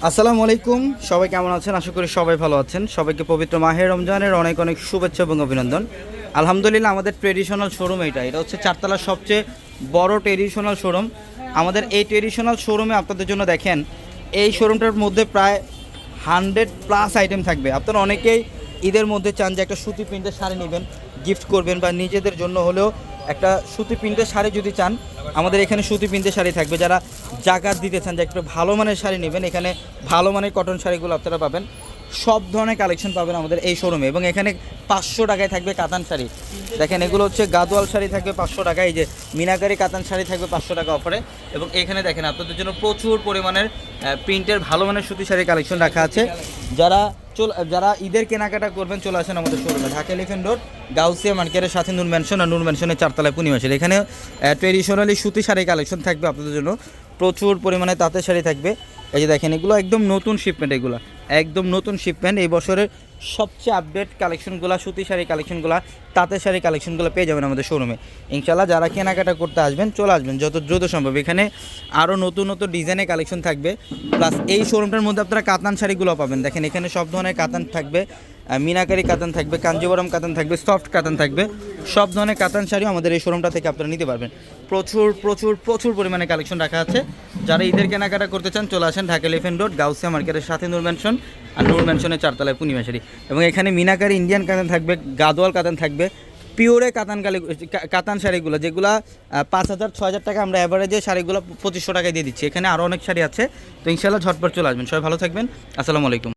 আসসালামু আলাইকুম, সবাই কেমন আছেন? আশা করি সবাই ভালো আছেন। সবাইকে পবিত্র মাহে রমজানের অনেক অনেক শুভেচ্ছা এবং অভিনন্দন। আলহামদুলিল্লাহ, আমাদের ট্রেডিশনাল শোরুম এটা হচ্ছে চারতলার সবচেয়ে বড় ট্রেডিশনাল শোরুম। আমাদের এই ট্রেডিশনাল শোরুমে আপনাদের জন্য দেখেন, এই শোরুমটার মধ্যে প্রায় 100+ আইটেম থাকবে। আপনারা অনেকেই ঈদের মধ্যে চান যে একটা সুতি প্রিন্টের শাড়ি নেবেন, গিফট করবেন, বা নিজেদের জন্য হলেও একটা সুতি প্রিন্টের শাড়ি যদি চান, আমাদের এখানে সুতি প্রিন্টের শাড়ি থাকবে। যারা জাকাত দিতে চান যে একটা ভালো মানের শাড়ি নেবেন, এখানে ভালো মানের কটন শাড়িগুলো আপনারা পাবেন। সব ধরনের কালেকশন পাবেন আমাদের এই শোরুমে। এবং এখানে 500 টাকায় থাকবে কাতান শাড়ি। দেখেন, এগুলো হচ্ছে গাদোয়াল শাড়ি থাকবে 500 টাকায়, এই যে মিনাকারি কাতান শাড়ি থাকবে 500 টাকা অফারে। এবং এখানে দেখেন আপনাদের জন্য প্রচুর পরিমাণের প্রিন্টের ভালো মানের সুতি শাড়ির কালেকশন রাখা আছে। যারা ঈদের কেনাকাটা করবেন চলে আসেন আমাদের শোরুমে, ঢাকা এলিফ্যান্ট রোড, গাউসিয়া মার্কেটের সাথে নূর ম্যানশন, আর নূর ম্যানশনের 4তলায় পূর্ণিমাসের। এখানে ট্রেডিশনালি সুতি শাড়ি কালেকশন থাকবে আপনাদের জন্য, প্রচুর পরিমাণে তাঁতের শাড়ি থাকবে। এই যে দেখেন, এগুলো একদম নতুন শিপমেন্ট, এগুলো একদম নতুন শিপমেন্ট। এই বছরের সবচেয়ে আপডেট কালেকশনগুলো, সুতি শাড়ি কালেকশনগুলো, তাঁতের শাড়ি কালেকশনগুলো পেয়ে যাবেন আমাদের শোরুমে। ইনশাল্লাহ যারা কেনাকাটা করতে আসবেন চলে আসবেন যত দ্রুত সম্ভব। এখানে আরও নতুন নতুন ডিজাইনের কালেকশন থাকবে। প্লাস এই শোরুমটার মধ্যে আপনারা কাতান শাড়িগুলো পাবেন। দেখেন, এখানে সব ধরনের কাতান থাকবে, মিনাকারি কাতান থাকবে, কাঞ্জিবরম কাতান থাকবে, সফট কাতান থাকবে। সব ধরনের কাতান শাড়িও আমাদের এই শোরুমটা থেকে আপনারা নিতে পারবেন। প্রচুর প্রচুর প্রচুর পরিমাণে কালেকশন রাখা আছে। যারা ঈদের কেনাকাটা করতে চান চলে আসেন ঢাকা এলিফ্যান্ট রোড, গাউসিয়া মার্কেটের সাথে নূর ম্যানশন, আর নূর ম্যানশনের 4তলায় পূর্ণিমা শাড়ি। এবং এখানে মিনাকারি ইন্ডিয়ান কাতান থাকবে, গাদোয়াল কাতান থাকবে, পিওরে কাতান শাড়িগুলো, যেগুলো 5,000-6,000 টাকা আমরা অ্যাভারেজে শাড়িগুলো 2500 টাকায় দিয়ে দিচ্ছি। এখানে আরও অনেক শাড়ি আছে। তো ইনশাল্লাহ ঝটপট চলে আসবেন। সবাই ভালো থাকবেন। আসসালামু আলাইকুম।